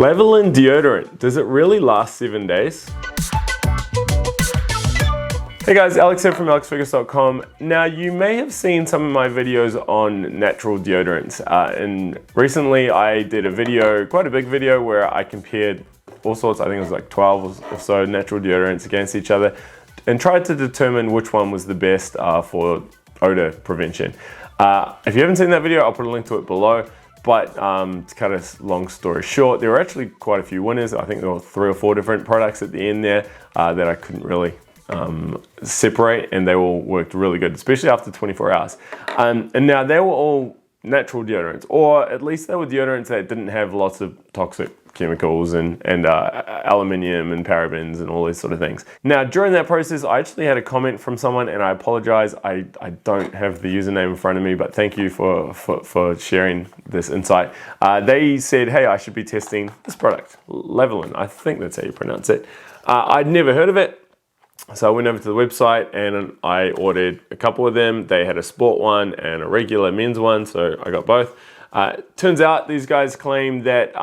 Lavilin Deodorant, does it really last 7 days? Hey guys, Alex here from alexfergus.com. Now you may have seen some of my videos on natural deodorants and recently I did a video, quite a big video, where I compared all sorts, I think it was like 12 or so natural deodorants against each other and tried to determine which one was the best for odor prevention. If you haven't seen that video, I'll put a link to it below. But to cut a long story short, there were actually quite a few winners. I think there were 3 or 4 different products at the end there that I couldn't really separate, and they all worked really good, especially after 24 hours. And now they were all natural deodorants, or at least they were deodorants that didn't have lots of toxic chemicals and aluminium and parabens and all these sort of things. Now during that process I actually had a comment from someone, and I apologize, I don't have the username in front of me, but thank you for sharing this insight. They said, hey, I should be testing this product, Lavilin, I think that's how you pronounce it. I'd never heard of it, so I went over to the website and I ordered a couple of them. They had a sport one and a regular men's one, so I got both. Turns out these guys claim that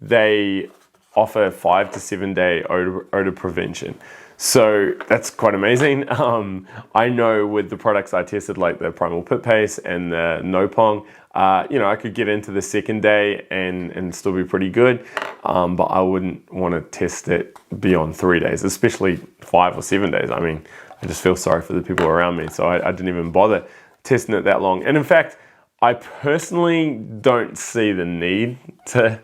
they offer 5 to 7 day odor prevention. So that's quite amazing. I know with the products I tested, like the Primal Pit Paste and the Pong, you know, I could get into the 2nd day and still be pretty good, but I wouldn't want to test it beyond 3 days, especially 5 or 7 days. I mean, I just feel sorry for the people around me, so I didn't even bother testing it that long. And in fact, I personally don't see the need to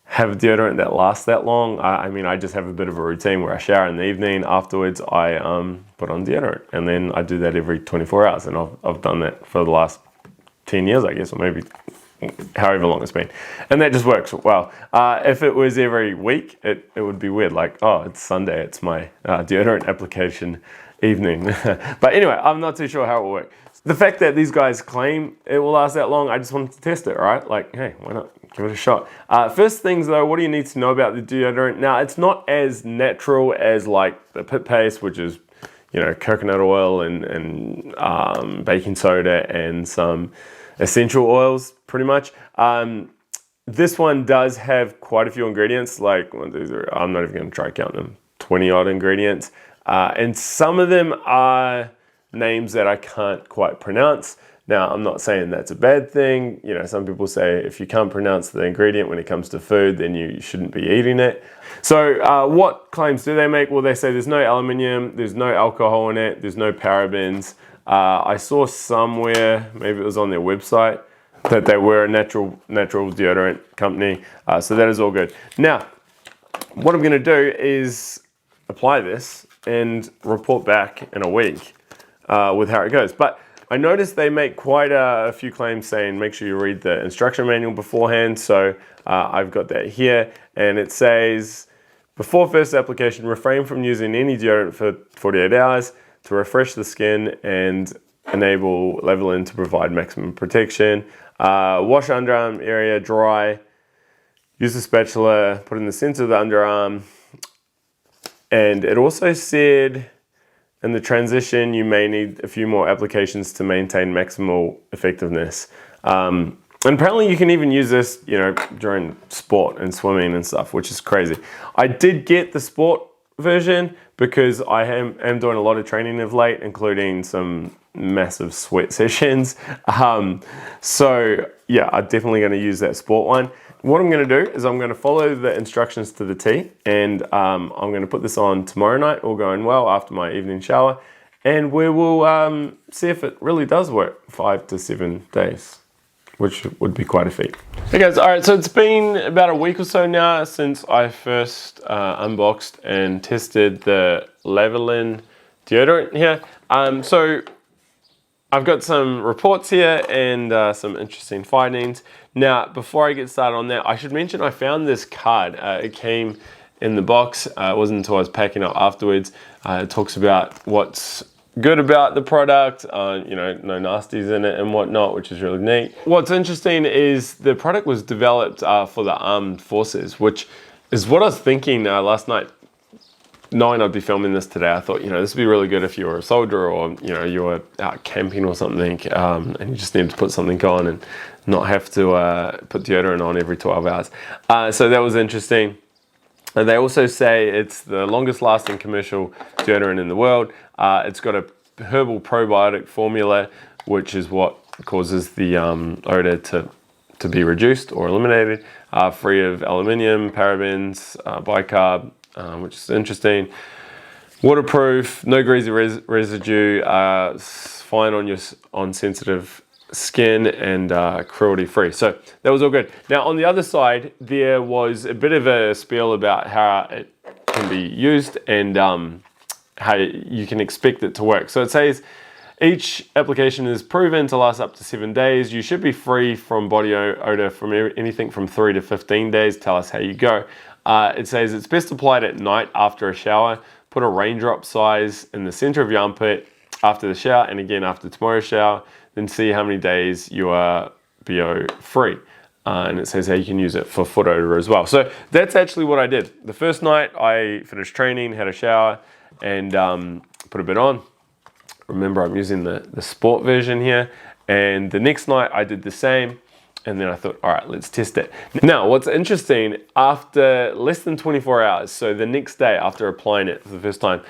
have a deodorant that lasts that long. I mean, I just have a bit of a routine where I shower in the evening. Afterwards, I put on deodorant, and then I do that every 24 hours. And I've done that for the last 10 years, I guess, or maybe however long it's been. And that just works well. If it was every week, it would be weird. Like, oh, it's Sunday, it's my deodorant application evening. But anyway, I'm not too sure how it will work. The fact that these guys claim it will last that long, I just wanted to test it, right? Like, hey, why not? Give it a shot. First things though, what do you need to know about the deodorant? Now, it's not as natural as like the Pit Paste, which is, you know, coconut oil and baking soda and some essential oils, pretty much. This one does have quite a few ingredients, like, I'm not even gonna try counting them, 20 odd ingredients. And some of them are names that I can't quite pronounce. Now, I'm not saying that's a bad thing. You know, some people say if you can't pronounce the ingredient when it comes to food, then you shouldn't be eating it. So what claims do they make? Well, they say there's no aluminium, there's no alcohol in it, there's no parabens. I saw somewhere, maybe it was on their website, that they were a natural deodorant company. So that is all good. Now, what I'm gonna do is apply this and report back in a week with how it goes. But I noticed they make quite a few claims saying make sure you read the instruction manual beforehand. So I've got that here, and it says, before first application, refrain from using any deodorant for 48 hours to refresh the skin and enable Lavilin to provide maximum protection. Wash underarm area dry. Use a spatula, put in the center of the underarm. And it also said, in the transition, you may need a few more applications to maintain maximal effectiveness. And apparently you can even use this, you know, during sport and swimming and stuff, which is crazy. I did get the sport version because I am doing a lot of training of late, including some massive sweat sessions. So yeah, I'm definitely gonna use that sport one. What I'm gonna do is I'm gonna follow the instructions to the T, and I'm gonna put this on tomorrow night, all going well, after my evening shower, and we will see if it really does work 5 to 7 days, which would be quite a feat. Hey guys, all right, so it's been about a week or so now since I first unboxed and tested the Lavilin deodorant here. So I've got some reports here and some interesting findings. Now, before I get started on that, I should mention I found this card. It came in the box. It wasn't until I was packing up afterwards. It talks about what's good about the product, you know, no nasties in it and whatnot, which is really neat. What's interesting is the product was developed for the armed forces, which is what I was thinking last night. knowing I'd be filming this today, I thought, this would be really good if you were a soldier or, you were out camping or something, and you just need to put something on and not have to put deodorant on every 12 hours. So that was interesting. And they also say it's the longest lasting commercial deodorant in the world. It's got a herbal probiotic formula, which is what causes the odor to be reduced or eliminated, free of aluminium, parabens, bicarb, which is interesting. Waterproof, no greasy residue, fine on sensitive skin, and cruelty free. So that was all good. Now on the other side, there was a bit of a spiel about how it can be used and how you can expect it to work. So it says each application is proven to last up to 7 days. You should be free from body odor from anything from 3 to 15 days. Tell us how you go. It says it's best applied at night after a shower. Put a raindrop size in the center of your armpit after the shower and again after tomorrow's shower. Then see how many days you are BO free. And it says how you can use it for foot odor as well. So that's actually what I did. The first night I finished training, had a shower, and put a bit on. Remember, I'm using the sport version here. And the next night I did the same. And then I thought, all right, let's test it. Now, what's interesting, after less than 24 hours, so the next day after applying it for the first time,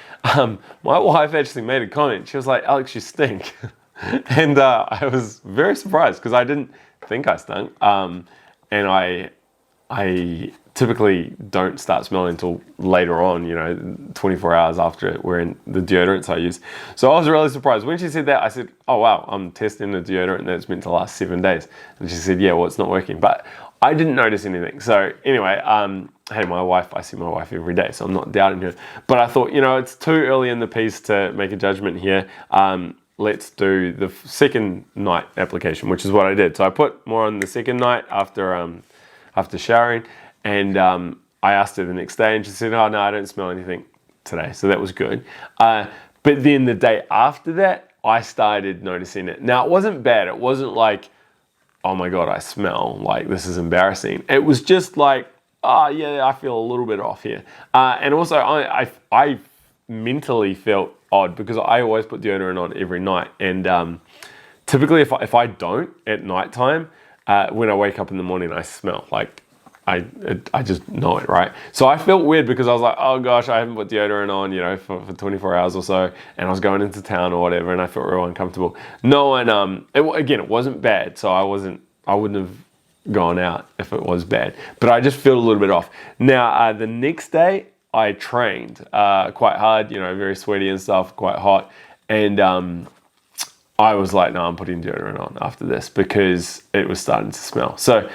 my wife actually made a comment. She was like, Alex, you stink. And I was very surprised because I didn't think I stunk. And I typically don't start smelling until later on, 24 hours after wearing the deodorants I use. So I was really surprised. When she said that, I said, oh wow, I'm testing a deodorant that's meant to last 7 days. And she said, yeah, well, it's not working. But I didn't notice anything. So anyway, hey, I see my wife every day, so I'm not doubting her. But I thought, it's too early in the piece to make a judgment here. Let's do the second night application, which is what I did. So I put more on the second night after showering, and I asked her the next day, and she said, oh no, I don't smell anything today. So that was good. But then the day after that, I started noticing it. Now, it wasn't bad. It wasn't like, oh my God, I smell, like this is embarrassing. It was just like, oh yeah, I feel a little bit off here. And also I mentally felt odd because I always put deodorant on every night. And typically if I don't at nighttime, when I wake up in the morning, I smell like I just know it, right? So I felt weird because I was like, oh gosh, I haven't put deodorant on, for 24 hours or so, and I was going into town or whatever, and I felt real uncomfortable. No, and it wasn't bad, so I wouldn't have gone out if it was bad, but I just felt a little bit off. Now, the next day, I trained quite hard, very sweaty and stuff, quite hot, and I was like, no, I'm putting deodorant on after this because it was starting to smell. So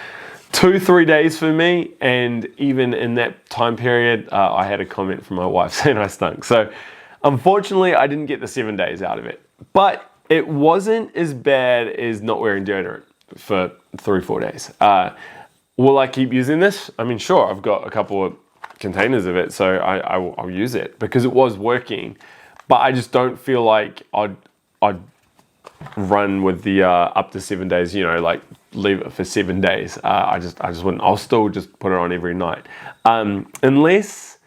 2-3 days for me, and even in that time period, I had a comment from my wife saying I stunk. So unfortunately, I didn't get the 7 days out of it, but it wasn't as bad as not wearing deodorant for 3-4 days. Will I keep using this? I mean, sure, I've got a couple of containers of it, so I'll use it because it was working, but I just don't feel like I'd run with the up to 7 days, like leave it for 7 days. I just wouldn't. I'll still just put it on every night. Unless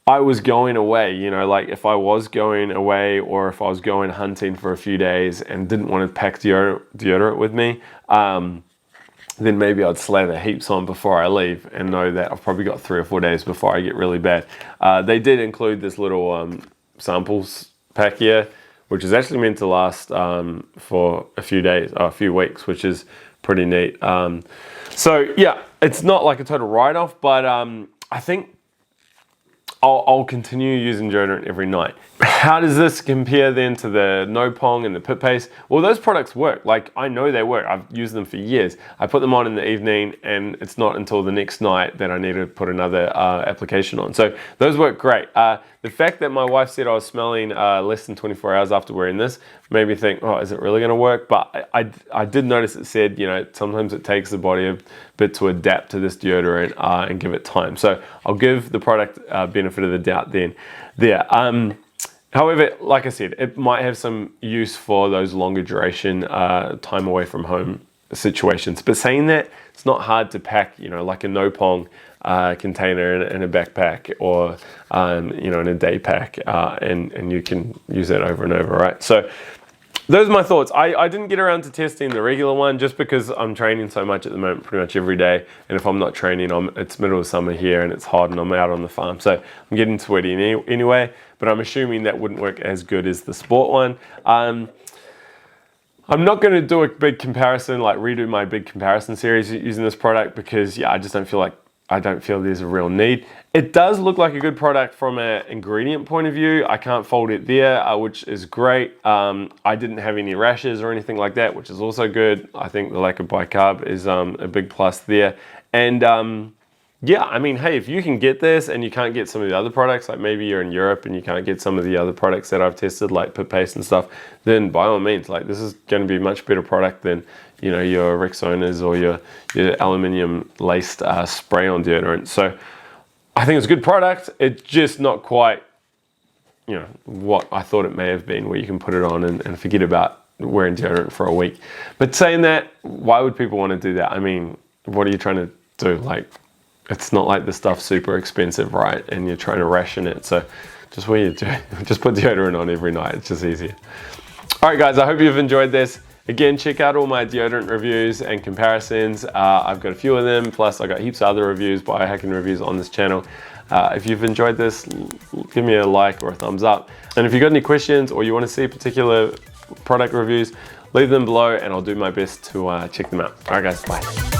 I was going away, like if I was going away or if I was going hunting for a few days and didn't want to pack deodorant with me, then maybe I'd slather heaps on before I leave and know that I've probably got 3 or 4 days before I get really bad. They did include this little samples pack here, which is actually meant to last for a few weeks, which is pretty neat. So yeah, it's not like a total write-off, but I think I'll continue using deodorant every night. How does this compare then to the No Pong and the Pit Paste? Well, those products work. Like, I know they work. I've used them for years. I put them on in the evening, and it's not until the next night that I need to put another application on. So those work great. The fact that my wife said I was smelling less than 24 hours after wearing this made me think, oh, is it really going to work? But I did notice it said, sometimes it takes the body a bit to adapt to this deodorant and give it time. So I'll give the product benefit of the doubt then there. However, like I said, it might have some use for those longer duration time away from home situations. But saying that, it's not hard to pack, you know, like a no Pong container in a backpack, or you know, in a day pack, and you can use that over and over, right? So those are my thoughts. I didn't get around to testing the regular one just because I'm training so much at the moment, pretty much every day. And if I'm not training, it's middle of summer here and it's hot and I'm out on the farm. So I'm getting sweaty anyway, but I'm assuming that wouldn't work as good as the sport one. I'm not going to do a big comparison, like redo my big comparison series using this product, because yeah, I just don't feel there's a real need. It does look like a good product from an ingredient point of view. I can't fold it there, which is great. I didn't have any rashes or anything like that, which is also good. I think the lack of bicarb is a big plus there. And yeah, I mean, hey, if you can get this and you can't get some of the other products, like maybe you're in Europe and you can't get some of the other products that I've tested, like Pit Paste and stuff, then by all means, like, this is going to be a much better product than, you know, your Rexona's or your aluminium laced spray-on deodorant. So I think it's a good product. It's just not quite, you know, what I thought it may have been, where you can put it on and forget about wearing deodorant for a week. But saying that, why would people want to do that? I mean, what are you trying to do? Like, it's not like the stuff's super expensive, right? And you're trying to ration it. So just just put deodorant on every night. It's just easier. All right, guys, I hope you've enjoyed this. Again, check out all my deodorant reviews and comparisons. I've got a few of them, plus I've got heaps of other reviews, biohacking reviews on this channel. If you've enjoyed this, give me a like or a thumbs up. And if you've got any questions or you want to see particular product reviews, leave them below and I'll do my best to check them out. All right, guys, bye.